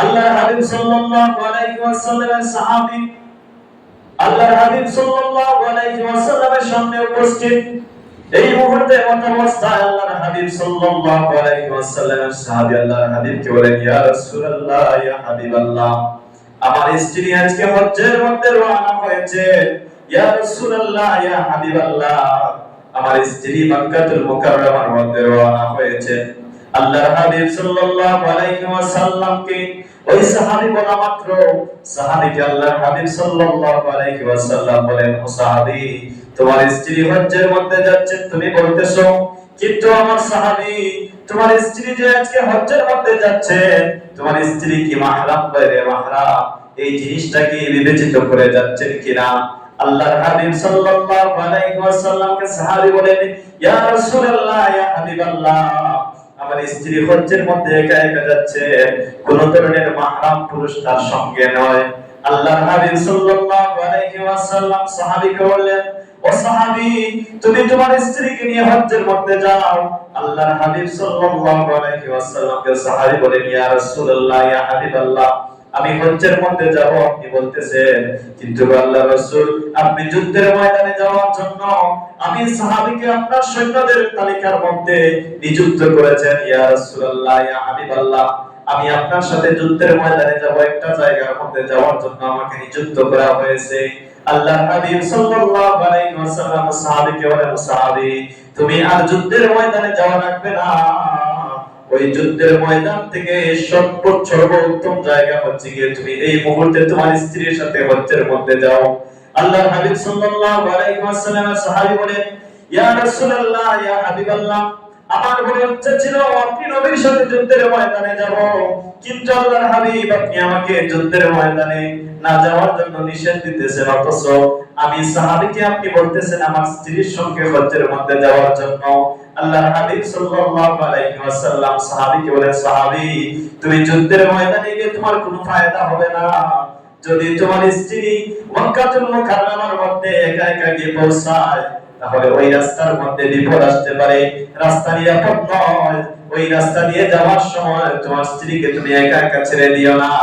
আল্লাহর হাবিব সাল্লাল্লাহু আলাইহি ওয়াসাল্লামের সাহাবী আল্লাহর হাবিব সাল্লাল্লাহু আলাইহি ওয়াসাল্লামের সামনে উপস্থিত। এই মুহূর্তে মত অবস্থায় আল্লাহর হাবিব সাল্লাল্লাহু আলাইহি ওয়াসাল্লামের সাহাবী আল্লাহর হাবিবকে বলেন, ইয়া রাসূলুল্লাহ, ইয়া হাবিবাল্লাহ, আমার স্ত্রী আজকে হজ্জের মধ্যে রওনা হয়েছে। ইয়া রাসূলুল্লাহ, ইয়া হাবিবাল্লাহ, আমার স্ত্রী মক্কাতুল মুকাররমার মধ্যে রওনা হয়েছে। আল্লাহর হাবিব সাল্লাল্লাহু আলাইহি ওয়াসাল্লামকে ওই সাহাবী বলা মাত্র সাহাবীকে আল্লাহর হাবিব সাল্লাল্লাহু আলাইহি ওয়াসাল্লাম বলেন, ও সাহাবী, তোমার স্ত্রী হজ্জের মধ্যে যাচ্ছে তুমি বলতেছো, কিন্তু আমার সাহাবী, তোমার স্ত্রী যে আজকে হজ্জের মধ্যে যাচ্ছে, তোমার স্ত্রী কি মাহরাম বাইরে মাহরাম, এই জিনিসটা কি বিবেচিত করে যাচ্ছেন কিনা? আল্লাহর হাবিব সাল্লাল্লাহু আলাইহি ওয়াসাল্লামকে সাহাবী বলেন, ইয়া রাসূলুল্লাহ, ইয়া হাবিবাল্লাহ, আমার স্ত্রী হজ্জের মধ্যে একা একা যাচ্ছে, কোন ধরনের মাহরাম পুরুষ তার সঙ্গে নয়। আল্লাহর হাবিব সাল্লাল্লাহু আলাইহি ওয়াসাল্লাম সাহাবীকে বললেন, ও সাহাবী, তুমি তোমার স্ত্রীকে নিয়ে হজ্জের মধ্যে যাও। আল্লাহর হাবিব সাল্লাল্লাহু আলাইহি ওয়াসাল্লামকে সাহাবী বলেন, ইয়া রাসূলুল্লাহ, ইয়া হাবিবাল্লাহ, আমি হজ্জের মধ্যে যাব আপনি বলতেছেন, কিন্তু আল্লাহর রাসূল, আপনি যুদ্ধের ময়দানে যাওয়ার জন্য আমি সাহাবীকে আপনার সৈন্যদের তালিকার মধ্যে নিযুক্ত করেছেন। ইয়া রাসূলুল্লাহ, ইয়া হাবিবাল্লাহ, আমি আপনার সাথে যুদ্ধের ময়দানে যাব, একটা জায়গার মধ্যে যাওয়ার জন্য আমাকে নিযুক্ত করা হয়েছে। আল্লাহর হাবিব সাল্লাল্লাহু আলাইহি ওয়াসাল্লাম সাহাবীকে বলেন, সাহাবী, তুমি আর যুদ্ধের ময়দানে যাওয়া লাগবে না। ওই যুদ্ধের ময়দান থেকে সর্বোত্তম জায়গা হচ্ছে গিয়ে তুমি এই মুহূর্তে তোমার স্ত্রীর সাথে হজ্জের মধ্যে যাও। আল্লাহর হাবিব সাল্লাল্লাহু আলাইহি ওয়াসাল্লামের সাহাবী বলেন, ইয়া রাসূলুল্লাহ, ইয়া হাবিবাল্লাহ, আমার বড় ইচ্ছা ছিল আপনি নবীর সাথে যুদ্ধের ময়দানে যাব, কিন্তু আল্লাহর হাবিব, আপনি আমাকে যুদ্ধের ময়দানে না যাওয়ার জন্য নিষেধ দিতেছেন, অথচ আমি সাহাবীকে আপনি বলতেছেন আমার স্ত্রীর সঙ্গে হজ্জের মধ্যে যাওয়ার জন্য। আল্লাহর হাবিব সাল্লাল্লাহু আলাইহি ওয়াসাল্লাম সাহাবীকে বলেন, সাহাবী, তুমি যুদ্ধের ময়দানে গিয়ে তোমার কোনো ফায়দা হবে না। যদি তোমার স্ত্রী মক্কাতুল মুকাররমার মধ্যে একা একা গিয়ে পৌঁছায়, তাহলে ওই রাস্তার মধ্যে বিপদ আসতে পারে, রাস্তা নিরাপদ নয়। ওই রাস্তা দিয়ে যাওয়ার সময় তোমার স্ত্রীকে তুমি একা একা ছেড়ে দিও না।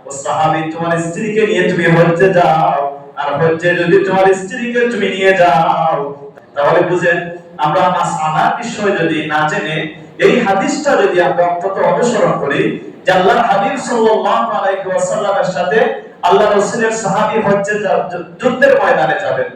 ও সাহাবী, তোমার স্ত্রীকে নিয়ে তুমি হজ্জে যাও, আর হজ্জে যদি তোমার স্ত্রীকে তুমি নিয়ে যাও, তাহলে বুঝেন আমরা মাসআলার বিষয় যদি না জেনে এই হাদিসটা যদি আমরা অন্তত অনুসরণ করি, যে আল্লাহর হাবিব সাল্লাল্লাহু আলাইহি ওয়াসাল্লামের সাথে আল্লাহর রাসূলের সাহাবী হজ্জে যুদ্ধের ময়দানে যাবেন,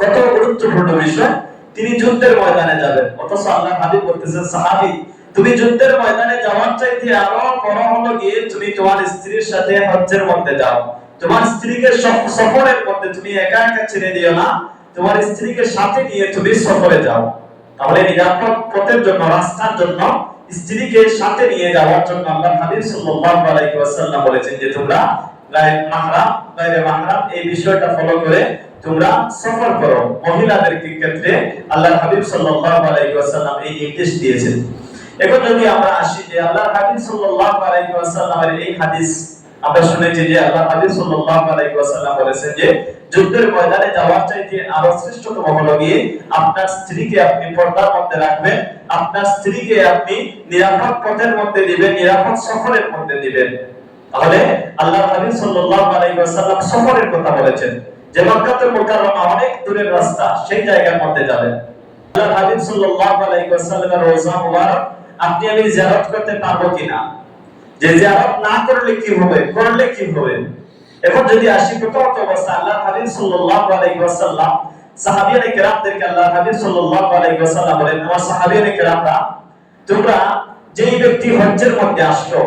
কত গুরুত্বপূর্ণ বিষয়, তিনি যুদ্ধের ময়দানে যাবেন, অথচ আল্লাহর হাবিব বলতেছেন, সাহাবী, তুমি যুদ্ধের ময়দানে যাওয়ার চাইতে আরো বড় হলো গিয়ে তুমি তোমার স্ত্রীর সাথে হজ্জের মধ্যে যাও। তোমার স্ত্রীকে সফরের মধ্যে তুমি একা একা ছেড়ে দিও না, তোমার স্ত্রীকে সাথে নিয়ে তুমি সফরে যাও। তাহলে নিরাপদ পথের জন্য, রাস্তার জন্য স্ত্রীকে সাথে নিয়ে যাওয়ার জন্য আল্লাহর হাবিব সাল্লাল্লাহু আলাইহি ওয়াসাল্লাম বলেছেন যে তোমরা গায়রে মাহরাম এই বিষয়টা ফলো করে তোমরা সফর করো। মহিলাদের ক্ষেত্রে আল্লাহর হাবিব সাল্লাল্লাহু আলাইহি ওয়াসাল্লাম এই নির্দেশ দিয়েছেন। এখন যদি আমরা আসি যে আল্লাহর হাবিব সাল্লাল্লাহু আলাইহি ওয়াসাল্লামের এই হাদিস আমরা শুনেছি যে আল্লাহর হাবিব সাল্লাল্লাহু আলাইহি ওয়াসাল্লাম বলেছেন যে যুদ্ধের ময়দানে যাওয়ার চাইতে আরো শ্রেষ্ঠতম হলো গিয়ে আপনার স্ত্রীকে আপনি পর্দার মধ্যে রাখবেন, আপনার স্ত্রীকে আপনি নিরাপদ পথের মধ্যে দিবেন, নিরাপদ সফরের মধ্যে দিবেন। তাহলে আল্লাহর হাবিব সাল্লাল্লাহু আলাইহি ওয়াসাল্লাম সফরের কথা বলেছেন, যে মক্কাতুল মুকাররমা অনেক দূরের রাস্তা, সেই জায়গার মধ্যে যাবেন। আল্লাহর হাবিব সাল্লাল্লাহু আলাইহি ওয়াসাল্লামের রওজা মুবারক আপনি আমি জিয়ারত করতে পারবো কিনা? যে জিয়ারত না করলে কি হবে, করলে কি হবে? এখন যদি আসি প্রথমত অবস্থা, আল্লাহর হাবিব সাল্লাল্লাহু আলাইহি ওয়াসাল্লাম সাহাবীয়ে কেরামদেরকে আল্লাহর হাবিব সাল্লাল্লাহু আলাইহি ওয়াসাল্লাম বলেন, আমার সাহাবীয়ে কেরামরা, তোমরা যেই ব্যক্তি হজ্জের মধ্যে আসলো,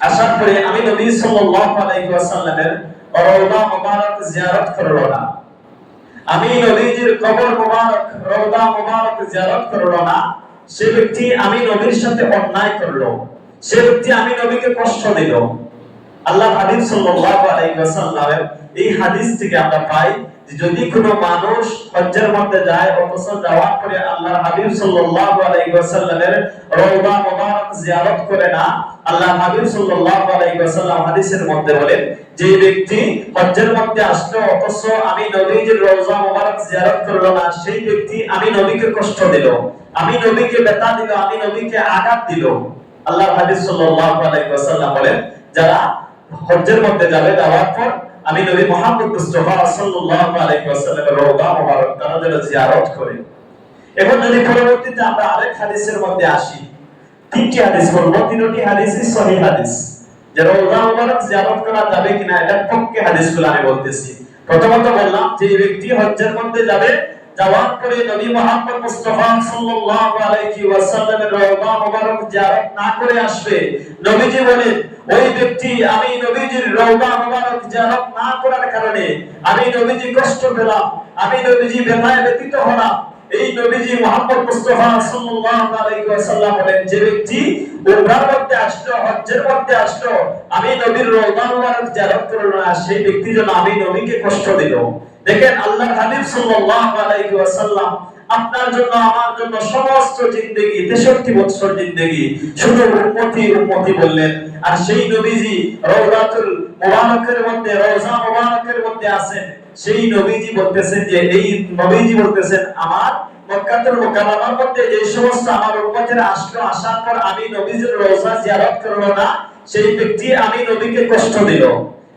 আসার পরে আমি নবী সাল্লাল্লাহু আলাইহি ওয়াসাল্লামের রওজা মুবারক জিয়ারত করলো না, আমি নবীজির কবর মুবারক, রওজা মুবারক জিয়ারত করলো না, সে ব্যক্তি আমি নবীর সাথে অন্যায় করলো, সে ব্যক্তি আমি নবীকে কষ্ট দিল। আল্লাহর হাবিব সাল্লাল্লাহু আলাইহি ওয়াসাল্লামের এই হাদিস থেকে আমরা পাই যে যদি কোনো মানুষ হজ্জের মধ্যে যায়, অথচ যাওয়ার পরে আল্লাহর হাবিব সাল্লাল্লাহু আলাইহি ওয়াসাল্লামের রওজা মুবারক জিয়ারত করে না, আল্লাহর হাবিব সাল্লাল্লাহু আলাইহি ওয়াসাল্লাম হাদিসের মধ্যে বলেন যে ব্যক্তি হজ্জের মধ্যে আসলো অথচ আমি নবীজির রওজা মুবারক জিয়ারত করলো না, সেই ব্যক্তি আমি নবীকে কষ্ট দিল, আমি নবীকে ব্যথা দিল, আমি নবীকে আঘাত দিল। আল্লাহর হাবিব সাল্লাল্লাহু আলাইহি ওয়াসাল্লাম বলেন যারা হজ্জের মধ্যে যাবে, যাওয়ার পর আমি নবী মুহাম্মদ মুস্তাফা সাল্লাল্লাহু আলাইহি ওয়াসাল্লামের রওজা মুবারক তারা যেন জিয়ারত করে। এখন যদি পরবর্তীতে আমরা আরেক হাদিসের মধ্যে আসি, তিনটি হাদিস বলবো, তিনটি হাদিসই সহিহ হাদিস, যে রওজা মুবারক জিয়ারত করা যাবে কিনা এটার পক্ষে হাদিসগুলো আমি বলতেছি। প্রথমত বললাম যে ব্যক্তি হজ্জের মধ্যে যাবে, যাওয়ার পরে নবী মুহাম্মদ মুস্তাফা সাল্লাল্লাহু আলাইহি ওয়াসাল্লামের রওজা মুবারক জিয়ারত না করে আসবে, নবীজি বলেন ওই ব্যক্তি আমি নবীজির রওজা মুবারক জিয়ারত না করার কারণে আমি নবীজি কষ্ট পেলাম, আমি নবীজি ব্যথায় ব্যথিত হলাম। এই নবীজি মুহাম্মদ মুস্তাফা সাল্লাল্লাহু আলাইহি ওয়াসাল্লাম বলেন যে ব্যক্তি উমরার মধ্যে আসলো, হজ্জের মধ্যে আসলো, আমি নবীর রওজা মুবারক জিয়ারত করলো না, সেই ব্যক্তি যেন আমি নবীকে কষ্ট দিল। দেখেন আল্লাহর হাবিব সাল্লাল্লাহু আলাইহি ওয়াসাল্লাম আপনার জন্য আমার জন্য সমস্ত জিন্দেগি 63 বছর জিন্দেগি শুধু উম্মতি উম্মতি বললেন। আর সেই নবীজি রওজাতুল মুবারকের মধ্যে, রওজা মুবারকের মধ্যে আছেন, সেই নবীজি বলতেছেন যে এই নবীজি বলতেছেন আমার মক্কাতুল মুকাররমার মধ্যে যে সমস্ত আমার উম্মতেরা আসলো, আসার পর আমি নবীজির রওজা জিয়ারত করলো না, সেই ব্যক্তি আমি নবীকে কষ্ট দিল।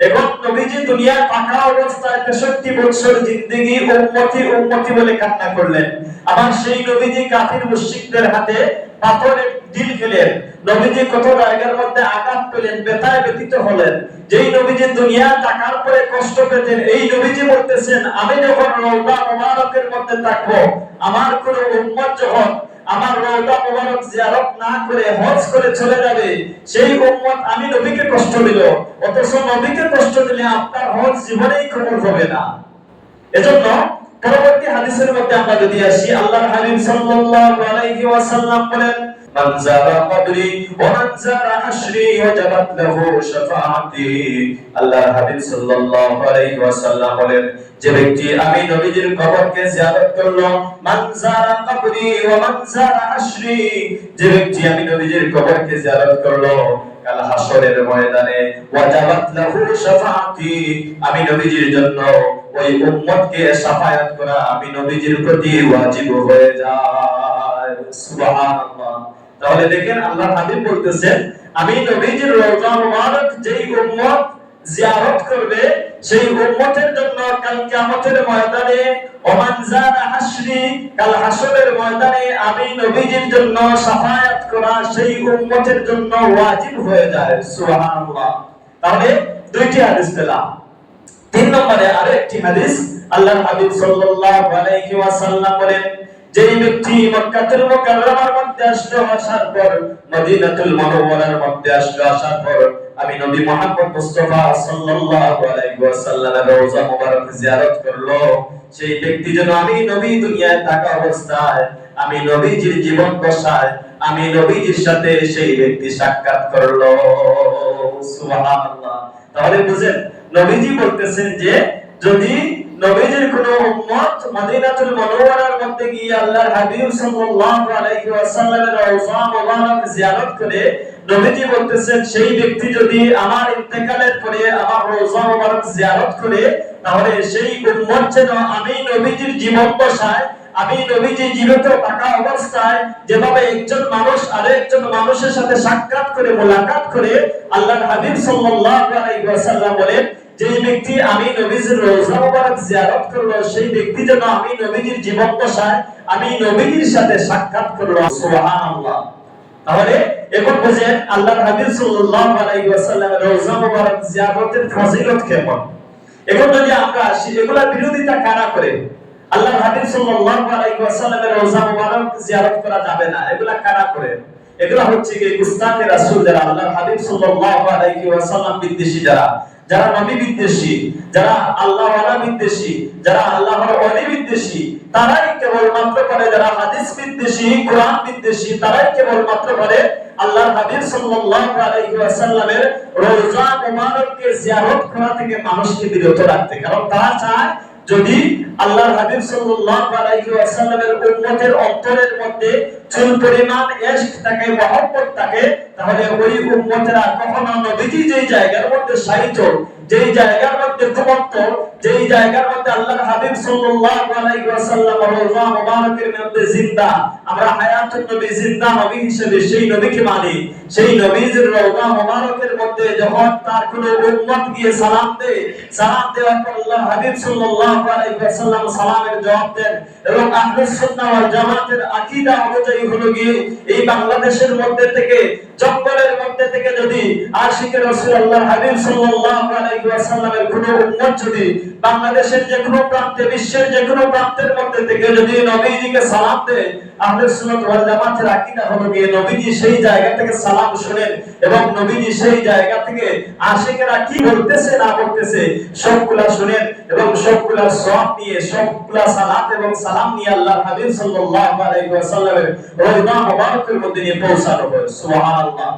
এখন নবীজি দুনিয়ায় থাকা অবস্থায় 63 বছর জিন্দেগি উম্মতি উম্মতি বলে কান্না করলেন। আবার সেই নবীজি কাফির মুশরিকদের হাতে পাথরের ঢিল খেলেন, নবীজি কত জায়গার মধ্যে আঘাত পেলেন, ব্যথায় ব্যথিত হলেন। যেই নবীজি দুনিয়া থাকার পরে কষ্ট পেতেন, এই নবীজি বলতেছেন আমি যখন রওজা মুবারকের মধ্যে থাকবো, আমার কোন উম্মত যখন আমার রওজা মুবারক জিয়ারত না করে হজ করে চলে যাবে, সেই উম্মত আমি নবীকে কষ্ট দিল। অথচ নবীকে কষ্ট দিলে আপনার হজ জীবনেই কবুল হবে না। এজন্য পরবর্তী হাদিসের মধ্যে আমরা যদি আসি, আল্লাহর হাবিব সাল্লাল্লাহু আলাইহি ওয়াসাল্লাম বলেন মান যারা কবরি ওয়া মান যারা হাশরি ওয়াজাবাত লাহু শাফাআতি। আল্লাহর হাবিব সাল্লাল্লাহু আলাইহি ওয়াসাল্লাম বলেন যে ব্যক্তি আমি নবীজির কবরকে জিয়ারত করলো, মান যারা কবরি ওয়া মান যারা হাশরি, যে ব্যক্তি আমি নবীজির কবরকে জিয়ারত করলো, কাল হাসরের ময়দানে ওয়াজাবাত লাহু শাফাআতি, আমি নবীজির জন্য ওই উম্মতকে শাফায়াত করা আমি নবীজির প্রতি ওয়াজিব হয়ে যায়। সুবহানাল্লাহ। তাহলে দেখেন আল্লাহর হাবিব বলতেছেন আমি নবীজির রওজা মুবারক যেই উম্মত জিয়ারত করবে, সেই উম্মতের জন্য কাল কিয়ামতের ময়দানে ওমান যারা হাশরি, কাল হাসরের ময়দানে আমি নবীজির জন্য শাফায়াত করা সেই উম্মতের জন্য ওয়াজিব হয়ে যায়। সুবহানাল্লাহ। তাহলে দুইটি হাদিস পেলাম। তিন নম্বরে আরেকটি হাদিস, আল্লাহর হাবিব সাল্লাল্লাহু আলাইহি ওয়াসাল্লাম বলেন যেই ব্যক্তি মক্কাতুল মুকাররমার মধ্যে আসলো, আসার পর মদিনাতুল মুনাওয়ারার মধ্যে আসলো, আসার পর আমি নবী মুহাম্মদ মুস্তাফা সাল্লাল্লাহু আলাইহি ওয়াসাল্লামের রওজা মুবারক জিয়ারত করলো, সেই ব্যক্তি যেন আমি নবী দুনিয়ায় থাকা অবস্থায় আমি নবীজির জীবন দশায় আমি নবীজির সাথে সেই ব্যক্তি সাক্ষাৎ করলো। সুবহানাল্লাহ। তাহলে বুঝেন নবীজি বলতেছেন যে যদি নবীজির কোন উম্মত মদিনাতুল মুনাওয়ারার মধ্যে গিয়ে আল্লাহর হাবিব সাল্লাল্লাহু আলাইহি ওয়াসাল্লামের রওজা মুবারক জিয়ারত করে, নবীজি বলতেছেন সেই ব্যক্তি যদি আমার ইন্তেকালের পরে আমার রওজা মুবারক জিয়ারত করে, তাহলে সেই উম্মত যেন আমি নবীজির জীবন দশায় আমি নবীজি জীবিত থাকা অবস্থায় যেভাবে একজন মানুষ আরেকজন মানুষের সাথে সাক্ষাৎ করে মোলাকাত করে, আল্লাহর হাবিব সাল্লাল্লাহু আলাইহি ওয়াসাল্লাম বলেন যেই ব্যক্তি আমি নবীজির রওজা মুবারক জিয়ারত করলো, সেই ব্যক্তি যেন আমি নবীজির জীবন দশায় আমি নবীজির সাথে সাক্ষাৎ করলো। সুবহানাল্লাহ। তাহলে এখন বুঝেন আল্লাহর হাবিব সাল্লাল্লাহু আলাইহি ওয়াসাল্লামের রওজা মুবারক জিয়ারতের ফজিলত কেমন। এখন যদি আমরা আসি এগুলা বিরোধিতা কারা করে, আল্লাহর হাবিব সাল্লাল্লাহু আলাইহি ওয়াসাল্লামের রওজা মুবারক জিয়ারত করা যাবে না, এগুলা কারা করে? এগুলা হচ্ছে কি গুস্তাখে রাসূল, যারা আল্লাহর হাবিব সাল্লাল্লাহু আলাইহি ওয়াসাল্লাম বিদ্বেষী, যারা নবী বিদ্বেষী, যারা আল্লাহ ওয়ালা বিদ্বেষী, যারা আল্লাহর ওলি বিদ্বেষী, তারাই কেবল মাত্র করে, যারা হাদিস বিদ্বেষী, কোরআন বিদ্বেষী, তারাই কেবল মাত্র করে আল্লাহর হাবিব সাল্লাল্লাহু আলাইহি ওয়াসাল্লামের রওজা মুবারককে জিয়ারত করা থেকে মানুষকে বিরত রাখতে। কারণ তারা চায় যদি আল্লাহর হাবিব সাল্লাল্লাহু আলাইহি ওয়াসাল্লামের উম্মতের অন্তরের মধ্যে চুল পরিমাণ ইশক থাকে, মহব্বত থাকে, তাহলে ওই উম্মতেরা কখনো নবীজি যেই জায়গার মধ্যে শায়িত, যেই জায়গার মধ্যে ঘুমন্ত, যেই জায়গার মধ্যে আল্লাহর হাবিব সাল্লাল্লাহু আলাইহি ওয়াসাল্লাম রওজা মুবারকের মধ্যে জিন্দা, আমরা হায়াতুন নবী জিন্দা নবী হিসেবে সেই নবীকে মানি। সেই নবীর রওজা মুবারকের মধ্যে যখন তার কোন উম্মত গিয়ে সালাম দেয়, সালাম দেওয়ার পর আল্লাহর হাবিব সাল্লাল্লাহু আলাইহি ওয়াসাল্লাম সালামের জবাব দেন। এবং আহলুস সুন্নাহ ওয়াল জামাতের আকীদা অনুযায়ী হলো গিয়ে এই বাংলাদেশের মধ্যে থেকে, জঙ্গলের মধ্যে থেকে যদি আশিকে রাসূল আল্লাহর হাবিব সাল্লাল্লাহু আলাইহি ওয়াসাল্লামের কোন উম্মত যদি বাংলাদেশের যে কোনো প্রান্তে, বিশ্বের যে কোনো প্রান্তের মধ্যে থেকে যদি নবীজিকে সালাম দেয়, আহলুস সুন্নাহ ওয়াল জামাতের আকীদা হলো গিয়ে নবীজি সেই জায়গা থেকে সালাম শুনেন এবং নবীজি সেই জায়গা থেকে আশিকেরা কি বলতেছে না বলতেছে সবগুলা শুনেন এবং সবগুলা সওয়াব নিয়ে, সবগুলা সালাত এবং সালাম নিয়ে আল্লাহর হাবিব সাল্লাল্লাহু আলাইহি ওয়াসাল্লামের রওজা মুবারকের মধ্যে নিয়ে পৌঁছানো হয়। সুবহানাল্লাহ।